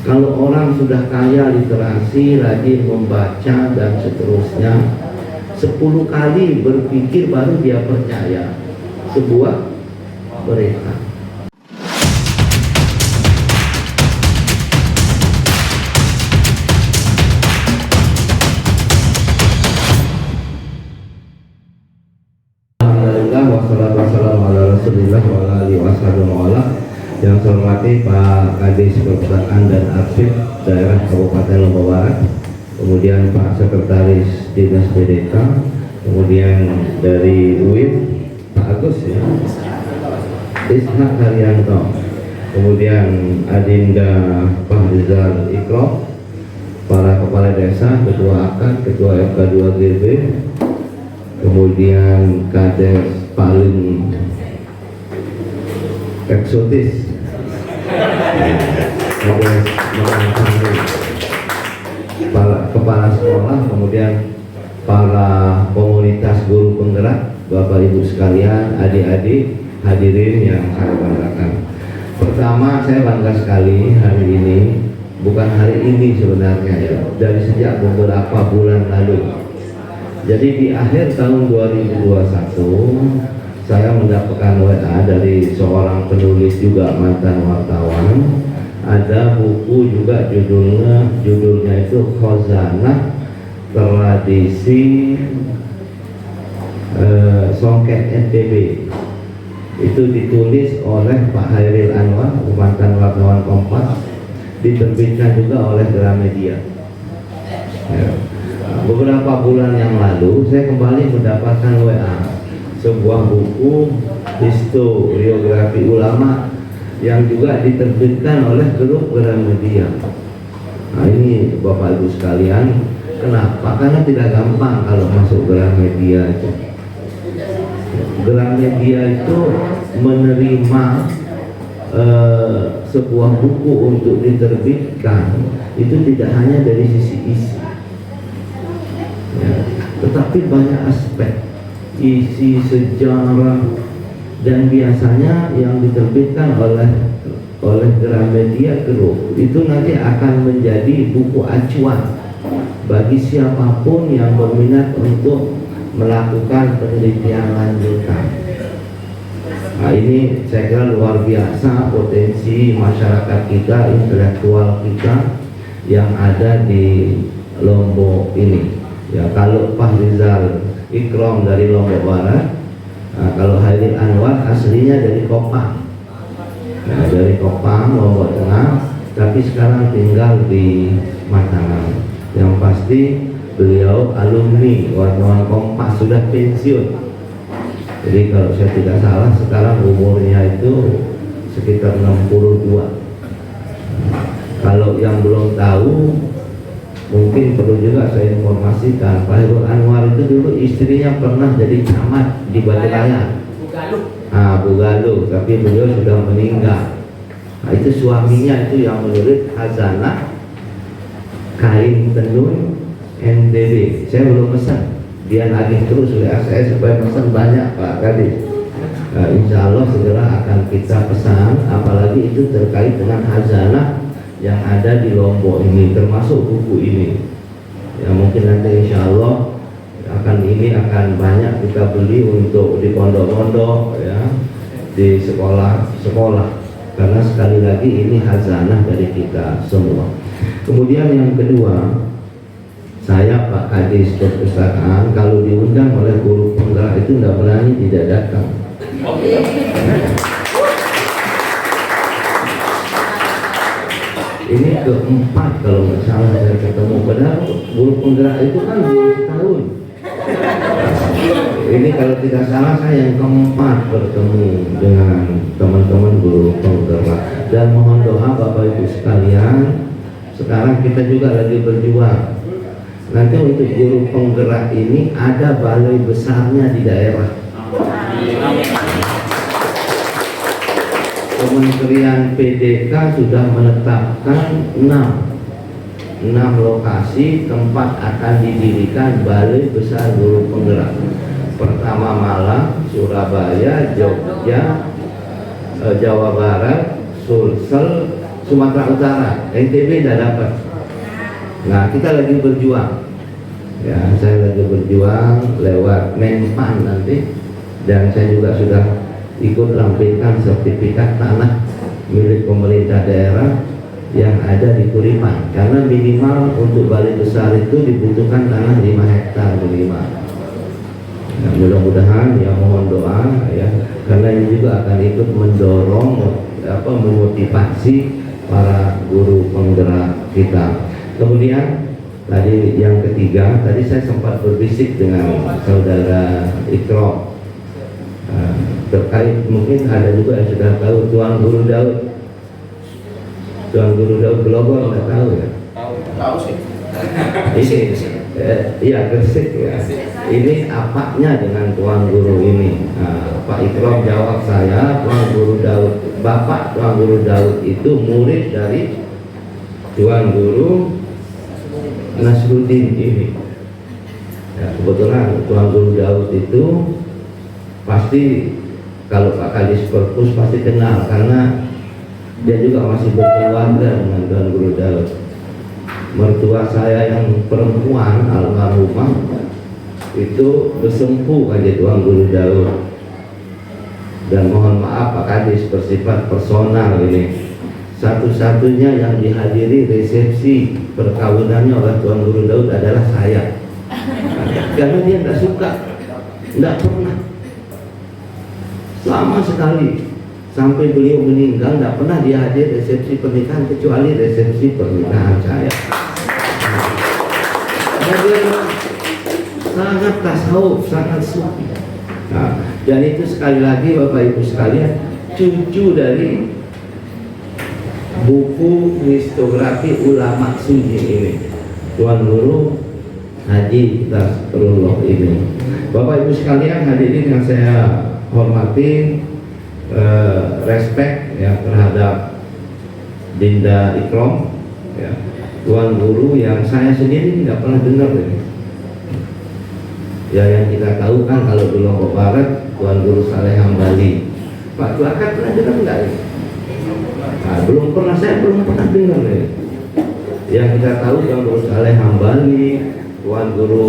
Kalau orang sudah kaya literasi, rajin membaca dan seterusnya, 10 kali berpikir baru dia percaya sebuah berita. Alhamdulillah wassalatu wassalamu ala Rasulillah wa ala alihi wasallam. Yang saya hormati Pak Kadis Perpustakaan dan Arsip Daerah Kabupaten Lombok Barat, kemudian Pak Sekretaris Dinas PDK, kemudian dari UIN Pak Agus ya, Ishak Haryanto, kemudian Adinda Pak Rizal Ikrom, para kepala desa, ketua AKAD, ketua FK2 GB, kemudian Kades paling eksotis, kepala sekolah, kemudian para komunitas guru penggerak, Bapak Ibu sekalian, adik-adik hadirin yang saya banggakan. Pertama, saya bangga sekali hari ini, bukan hari ini sebenarnya ya, dari sejak beberapa bulan lalu. Jadi di akhir tahun 2021 saya mendapatkan WA dari seorang penulis juga mantan wartawan. Ada buku juga judulnya itu Khazanah Tradisi Songket NTB. Itu ditulis oleh Pak Hairil Anwar, mantan wartawan Kompas, diterbitkan juga oleh Gramedia. Ya. Beberapa bulan yang lalu saya kembali mendapatkan WA sebuah buku historiografi ulama yang juga diterbitkan oleh grup Gramedia. Nah ini Bapak Ibu sekalian, kenapa? Karena tidak gampang kalau masuk Gramedia itu. Gramedia itu menerima sebuah buku untuk diterbitkan itu tidak hanya dari sisi isi ya, tetapi banyak aspek isi, sejarah, dan biasanya yang diterbitkan oleh Gramedia Group itu nanti akan menjadi buku acuan bagi siapapun yang berminat untuk melakukan penelitian lanjutan. Nah ini saya kira luar biasa potensi masyarakat kita, intelektual kita yang ada di Lombok ini. Ya kalau Pak Rizal Ikrom dari Lombok Barat, nah, kalau Hairil Anwar aslinya dari Kopang, nah, dari Kopang Lombok Tengah, tapi sekarang tinggal di Mataram. Yang pasti beliau alumni wartawan Kompas, sudah pensiun. Jadi kalau saya tidak salah sekarang umurnya itu sekitar 62. Kalau yang belum tahu, mungkin perlu juga saya informasikan, Pak Hairil Anwar itu dulu istrinya pernah jadi camat di Batilayan, Bugaluh, tapi beliau sudah meninggal. Nah, itu suaminya itu yang menulis Khazanah Kain Tenun NTB. Saya belum pesan, dia nagih terus WA saya supaya pesan banyak Pak Kadis. Nah, insya Allah segera akan kita pesan, apalagi itu terkait dengan khazanah yang ada di Lombok ini, termasuk buku ini. Ya mungkin nanti insya Allah akan banyak kita beli untuk di pondok-pondok ya, di sekolah-sekolah, karena sekali lagi ini khazanah dari kita semua. Kemudian yang kedua, saya Pak Kadis Perpustakaan kalau diundang oleh guru penggerak itu tidak berani tidak datang. Ini keempat kalau nggak salah saya ketemu, padahal guru penggerak itu kan belum setahun. Ini kalau tidak salah saya yang keempat bertemu dengan teman-teman guru penggerak. Dan mohon doa Bapak Ibu sekalian, sekarang kita juga lagi berjuang. Nanti untuk guru penggerak ini ada balai besarnya di daerah. Kementerian PDK sudah menetapkan 6 lokasi tempat akan didirikan balai besar guru penggerak. Pertama Malang, Surabaya, Jogja, Jawa Barat, Sulsel, Sumatera Utara, NTB tidak dapat. Nah, kita lagi berjuang. Ya, saya lagi berjuang lewat Menpan nanti, dan saya juga sudah ikut lampirkan sertifikat tanah milik pemerintah daerah yang ada di Kuripan, karena minimal untuk balai besar itu dibutuhkan tanah 5 hektar minimal. Nah, mudah-mudahan ya, mohon doa ya, karena ini juga akan ikut mendorong memotivasi para guru penggerak kita. Kemudian tadi yang ketiga, tadi saya sempat berbisik dengan saudara Ikrom terkait, mungkin ada juga yang sudah tahu Tuan Guru Daud. Tuan Guru Daud Global, nggak tahu ya? Tahu sih. Ini iya, Gresik ya. Ini apanya dengan Tuan Guru ini? Nah, Pak Ikrom jawab saya, Tuan Guru Daud, Bapak Tuan Guru Daud itu murid dari Tuan Guru Nasruddin ini. Ya, kebetulan Tuan Guru Daud itu pasti, kalau Pak Kadis Perpus pasti kenal, karena dia juga masih berkeluarga dengan Tuan Guru Daud. Mertua saya yang perempuan almarhumah itu bersempuh aja Tuan Guru Daud. Dan mohon maaf Pak Kadis, bersifat personal ini. Satu-satunya yang dihadiri resepsi perkawinannya oleh Tuan Guru Daud adalah saya. Karena dia tidak suka, tidak pernah, sama sekali sampai beliau meninggal tidak pernah dia hadir resepsi pernikahan, kecuali resepsi pernikahan saya. Dia sangat tasawuf, sangat sufi. Nah, dan itu sekali lagi Bapak Ibu sekalian, cucu dari buku Histografi Ulama Sunni ini, Tuan Guru Haji Nasrullah ini. Bapak Ibu sekalian, hadirin yang saya hormati, respect ya terhadap Dinda Ikrom ya, Tuan Guru yang saya sendiri tidak pernah dengar ini. Ya, yang kita tahu kan kalau di Lombok Barat Tuan Guru Saleh Hambali. Pak Tuakat pernah dengar enggak ini? Nah, belum pernah, saya belum pernah dengar ini. Yang kita tahu Tuan Guru Saleh Hambali, Tuan Guru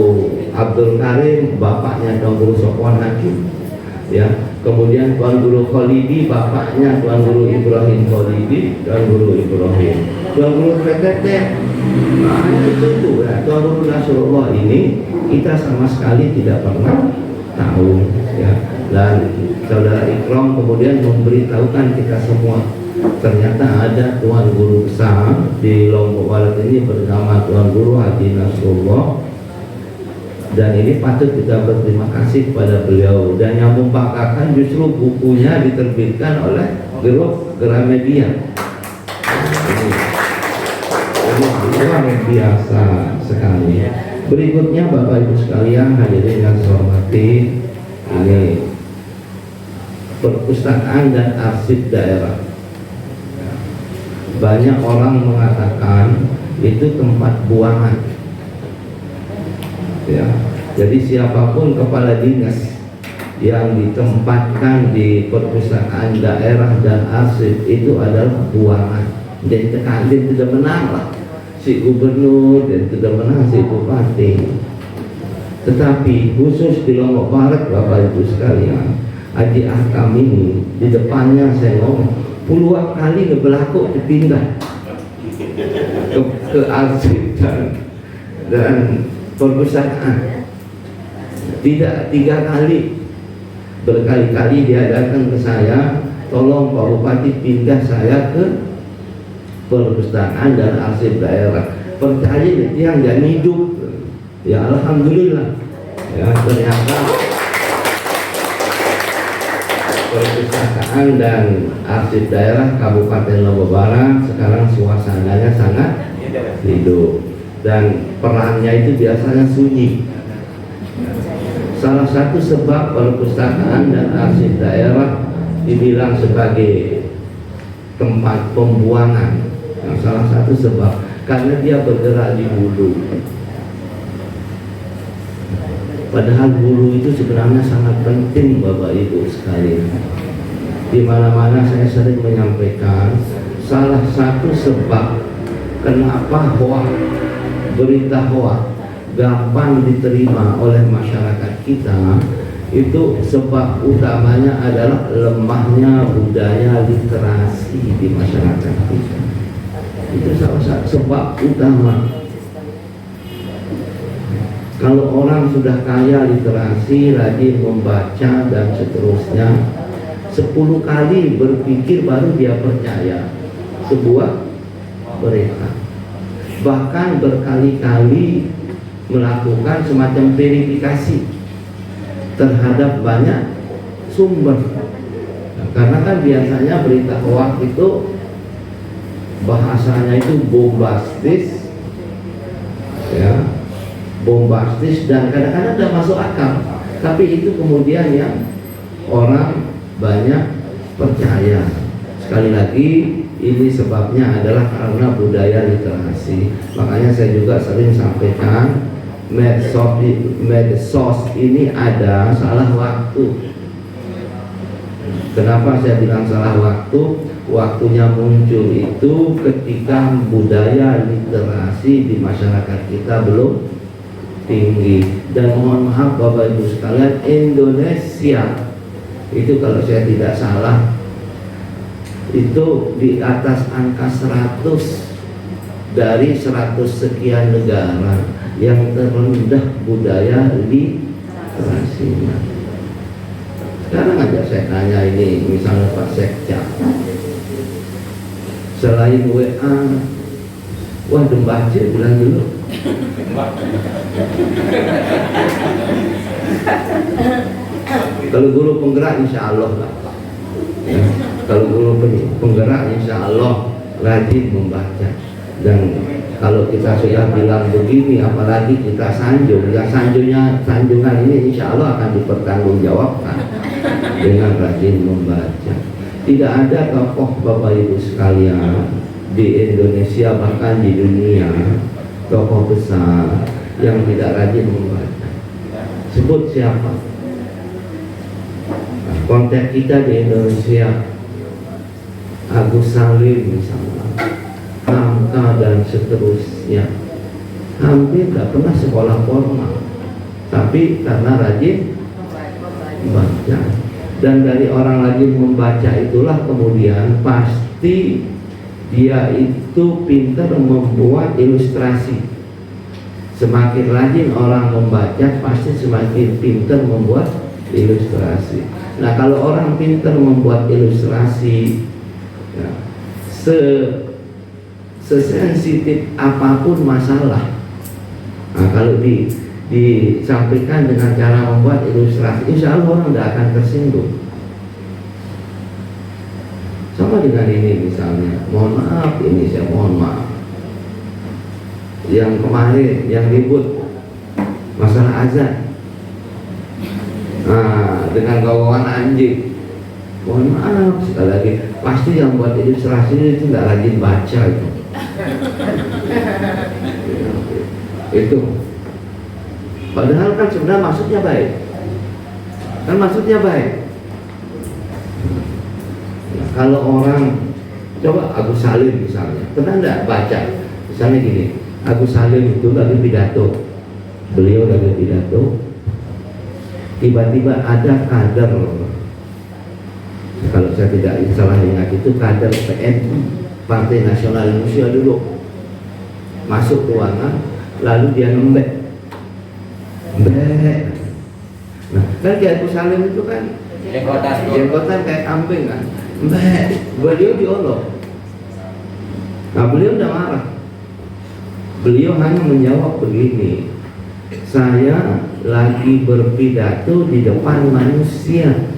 Abdul Karim, bapaknya Tuan Guru Sofwan Hakim. Ya, kemudian Tuan Guru Khalidi, bapaknya Tuan Guru Ibrahim Khalidi, Tuan Guru Ibrahim, Tuan Guru PTT. Nah, itu tuh ya, Tuan Guru Nasrullah ini kita sama sekali tidak pernah tahu ya. Dan saudara Ikram kemudian memberitahukan kita semua, ternyata ada Tuan Guru besar di Lombok Barat ini bernama Tuan Guru Haji Nasrullah. Dan ini patut kita berterima kasih kepada beliau, dan yang membanggakan justru bukunya diterbitkan oleh grup Gramedia. Ini luar biasa sekali. Berikutnya Bapak Ibu sekalian, hadirin yang saya hormati, ini perpustakaan dan arsip daerah. Banyak orang mengatakan itu tempat buangan. Ya, jadi siapapun kepala dinas yang ditempatkan di perpustakaan daerah dan arsip itu adalah buangan. Jadi tekadin tidak menang lah si gubernur, dan tidak menang si bupati. Tetapi khusus di Lombok Barat Bapak Ibu sekalian, Haji Ahkam ini di depannya saya ngomong puluhan kali ngebelakuk dipindah ke arsip dan perpustakaan. Tidak 3 kali, berkali-kali dia datang ke saya, tolong Pak Bupati pindah saya ke perpustakaan dan arsip daerah. Percaya dia nggak hidup. Ya alhamdulillah ya, ternyata perpustakaan dan arsip daerah Kabupaten Lombok Barat sekarang suasananya sangat hidup, dan perannya itu biasanya sunyi. Salah satu sebab perpustakaan dan arsip daerah dibilang sebagai tempat pembuangan, nah, salah satu sebab karena dia bergerak di hulu. Padahal hulu itu sebenarnya sangat penting Bapak Ibu sekalian. Di mana-mana saya sering menyampaikan, salah satu sebab kenapa berita hoax gampang diterima oleh masyarakat kita, itu sebab utamanya adalah lemahnya budaya literasi di masyarakat kita. Itu salah satu sebab utama. Kalau orang sudah kaya literasi, rajin membaca dan seterusnya, 10 kali berpikir baru dia percaya sebuah berita. Bahkan berkali-kali melakukan semacam verifikasi terhadap banyak sumber. Nah, karena kan biasanya berita hoax itu bahasanya itu bombastis, ya, bombastis dan kadang-kadang tidak masuk akal. Tapi itu kemudian yang orang banyak percaya. Sekali lagi, ini sebabnya adalah karena budaya literasi. Makanya saya juga sering sampaikan, medsos ini ada salah waktu. Kenapa saya bilang salah waktu? Waktunya muncul itu ketika budaya literasi di masyarakat kita belum tinggi. Dan mohon maaf Bapak Ibu sekalian, Indonesia itu kalau saya tidak salah itu di atas angka 100 dari 100 sekian negara yang terendah budaya literasinya. Sekarang aja saya tanya ini, misalnya Pak Sekja, selain WA, wah dembaca bilang dulu. Kalau guru penggerak insya Allah lah. Ya, kalau guru penggerak insya Allah rajin membaca. Dan kalau kita sudah bilang begini, apalagi kita sanjung, ya sanjungan ini insya Allah akan dipertanggungjawabkan dengan rajin membaca. Tidak ada tokoh Bapak Ibu sekalian di Indonesia bahkan di dunia, tokoh besar yang tidak rajin membaca. Sebut siapa? Konteks kita di Indonesia, Agus Salim misalnya, Hamka dan seterusnya, hampir tidak pernah sekolah formal, tapi karena rajin membaca. Dan dari orang rajin membaca itulah kemudian pasti dia itu pintar membuat ilustrasi. Semakin rajin orang membaca, pasti semakin pintar membuat ilustrasi. Nah, kalau orang pintar membuat ilustrasi, ya, sesensitif apapun masalah, nah, kalau disampaikan dengan cara membuat ilustrasi, insya Allah orang tidak akan tersinggung. Sama dengan ini misalnya, mohon maaf, ini saya mohon maaf, yang kemarin yang ribut masalah azan, nah, dengan gawawan anjing, mohon maaf sekali lagi, pasti yang buat ilustrasi itu nggak rajin baca itu. Itu padahal kan sebenarnya maksudnya baik, kan maksudnya baik. Nah, kalau orang coba Agus Salim misalnya, pernah nggak baca misalnya gini, Agus Salim itu lagi pidato, beliau lagi pidato, tiba-tiba ada kader, kalau saya tidak salah ingat itu kader PNI, Partai Nasional Indonesia dulu, masuk ruangan, lalu dia ngembek. Nah, kan kayak Agus Salim itu kan jenggotan kayak kambing kan, beliau diolok. Nah, beliau udah marah. Beliau hanya menjawab begini, saya lagi berpidato di depan manusia,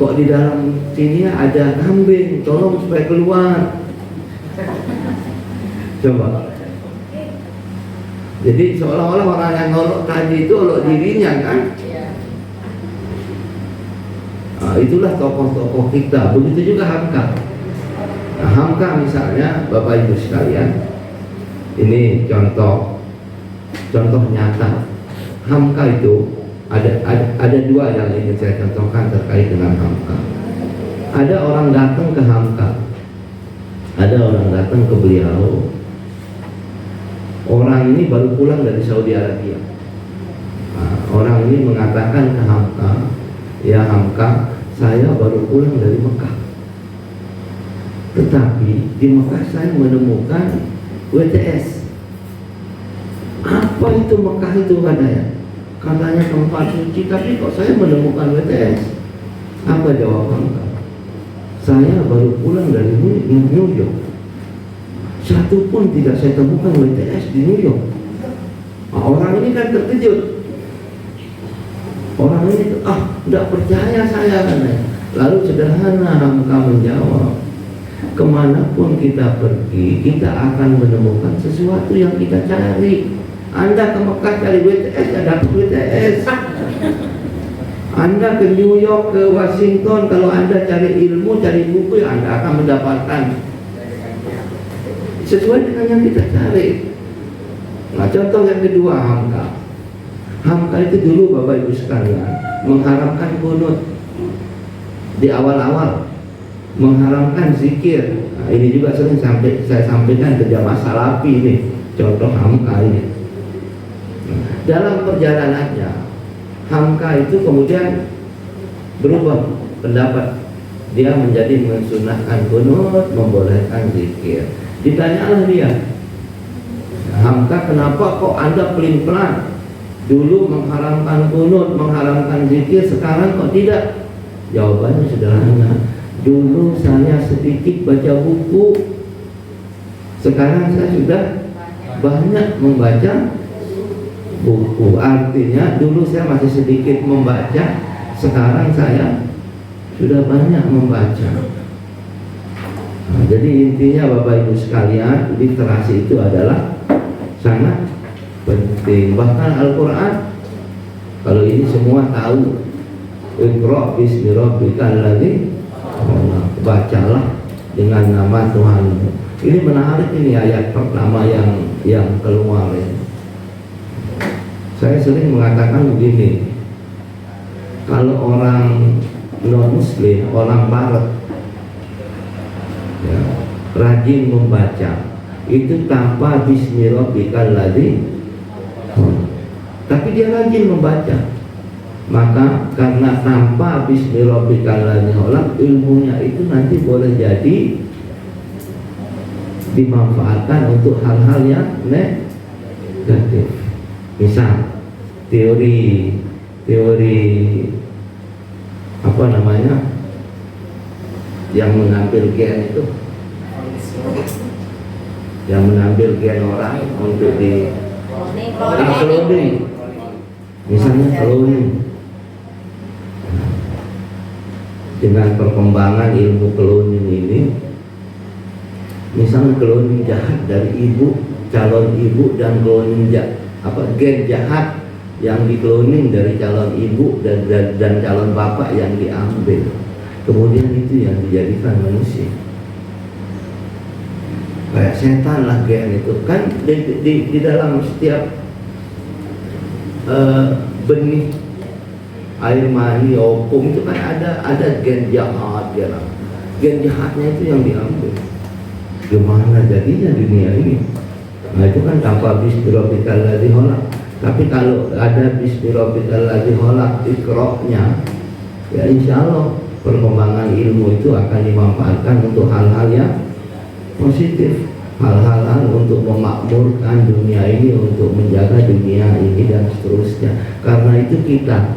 kok di dalam sini ada kambing, tolong supaya keluar. Coba. Jadi seolah-olah orang yang ngolok tadi itu olok dirinya kan. Nah, itulah tokoh-tokoh kita. Begitu juga Hamka. Nah, Hamka misalnya, Bapak Ibu sekalian, ini contoh nyata. Hamka itu ada dua yang ingin saya contohkan terkait dengan Hamka. Ada orang datang ke Hamka, Ada orang datang ke beliau, orang ini baru pulang dari Saudi Arabia. Nah, orang ini mengatakan ke Hamka, ya Hamka, saya baru pulang dari Mekah, tetapi di Mekah saya menemukan WTS. Apa itu Mekah itu katanya tempat suci, tapi kok saya menemukan WTS? Apa jawab Hamka? Saya baru pulang dari New York, satu pun tidak saya temukan WTS di New York. Nah, orang ini kan terkejut. Orang ini tidak percaya saya katanya. Lalu sederhana Hamka menjawab, kemanapun kita pergi, kita akan menemukan sesuatu yang kita cari. Anda ke Mekah cari WTS, ya dapat WTS. Anda ke New York, ke Washington, kalau Anda cari ilmu, cari buku, ya Anda akan mendapatkan sesuai dengan yang kita cari. Nah, contoh yang kedua, Hamka itu dulu Bapak Ibu sekalian mengharamkan kunut di awal-awal, mengharamkan zikir. Nah, ini juga sering saya sampaikan ke jamaah salafi ini, contoh Hamka ini. Dalam perjalanannya, Hamka itu kemudian berubah pendapat. Dia menjadi mensunahkan kunut, membolehkan zikir. Ditanyalah dia, Hamka, kenapa kok Anda pelin-pelan? Dulu mengharamkan kunut, mengharamkan zikir, sekarang kok tidak? Jawabannya sederhana. Dulu saya sedikit baca buku, sekarang saya sudah banyak membaca buku. Artinya dulu saya masih sedikit membaca, sekarang saya sudah banyak membaca. Nah, jadi intinya Bapak Ibu sekalian, literasi itu adalah sangat penting. Bahkan Al-Quran, kalau ini semua tahu, Iqra bismi rabbikal ladzi khalaq, bacalah dengan nama Tuhanmu. Ini menarik, ini ayat pertama yang keluar ini. Saya sering mengatakan begini, kalau orang non-muslim, orang barat ya, rajin membaca itu tanpa bismi rabbikal ladzi, tapi dia rajin membaca, maka karena tanpa bismi rabbikal ladzi khalaq, ilmunya itu nanti boleh jadi dimanfaatkan untuk hal-hal yang negatif. Misal teori apa namanya yang mengambil gen itu, yang mengambil gen orang untuk di cloning, misalnya cloning. Dengan perkembangan ilmu cloning ini, misalnya cloning jahat dari ibu, calon ibu, dan cloning gen jahat yang dikloning dari calon ibu dan calon bapak yang diambil, kemudian itu yang dijadikan manusia. Kayak setan lah gen itu kan di dalam setiap benih air mani opung itu kan ada gen jahat, gen jahatnya itu yang diambil. Gimana jadinya dunia ini? Nah, itu kan tanpa bismi rabbikal ladzi khalaq. Tapi kalau ada bismi rabbikal ladzi khalaq, Iqra-nya, ya insya Allah perkembangan ilmu itu akan dimanfaatkan untuk hal-hal yang positif, hal-hal untuk memakmurkan dunia ini, untuk menjaga dunia ini dan seterusnya. Karena itu kita,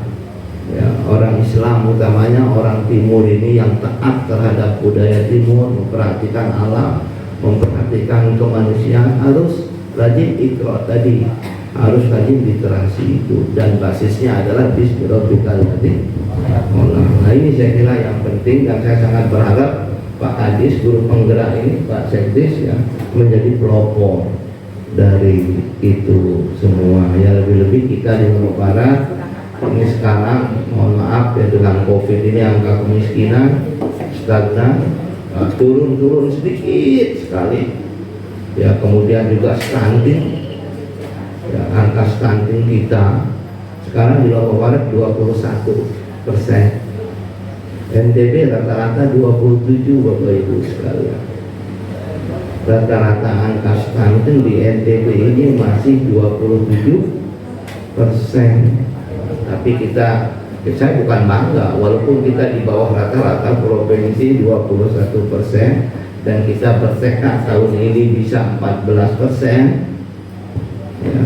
ya, orang Islam, utamanya orang Timur ini yang taat terhadap budaya Timur, memperhatikan alam, memperhatikan kemanusiaan, harus rajin Iqra tadi, harus rajin literasi itu, dan basisnya adalah bismi rabbikal ladzi khalaq. Nah, ini saya kira yang penting, dan saya sangat berharap Pak Kadis, guru penggerak ini, Pak Sekdis, ya, menjadi pelopor dari itu semua. Ya, lebih-lebih kita di Lombok Barat ini sekarang, mohon maaf ya, dengan COVID ini angka kemiskinan stagnan, turun sedikit sekali. Ya, kemudian juga stunting, ya, angka stunting kita sekarang di Lombok Barat 21%, NTB rata-rata 27, Bapak Ibu sekalian. rata-rata angka stunting di NTB ini masih 27%. Tapi saya bukan bangga, walaupun kita di bawah rata-rata provinsi 21%, dan kita bertekad tahun ini bisa 14%. Ya.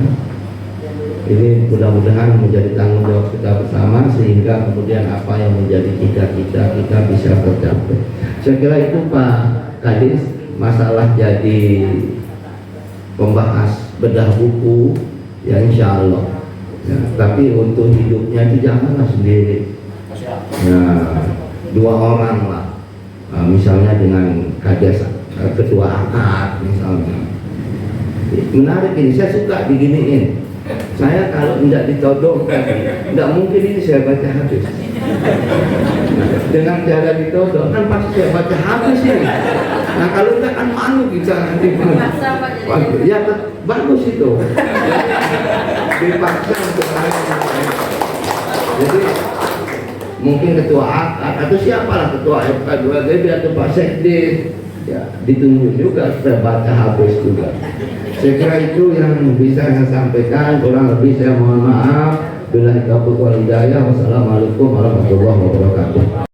Ini mudah-mudahan menjadi tanggung jawab kita bersama, sehingga kemudian apa yang menjadi cita-cita kita bisa tercapai. Saya kira itu Pak Kadis, masalah jadi pembahas bedah buku ya insya Allah ya, tapi untuk hidupnya itu janganlah sendiri ya, 2 orang lah, misalnya dengan Kades ketua akad misalnya. Menarik ini, saya suka diginiin. Saya kalau tidak ditodongkan, tidak mungkin ini saya baca habis. Dengan cara ditodong kan pasti saya baca habis ini. Nah kalau tidak kan malu kita nanti. Ya bagus itu. Dipaksa untuk jadi mungkin ketua akad atau siapalah, ketua FK 2GB atau Pak Sekdes ya ditunjuk juga supaya baca habis juga. Saya kira itu yang bisa saya sampaikan, kurang lebih saya mohon maaf. Billahi taufiq wal hidayah. Wassalamualaikum warahmatullahi wabarakatuh.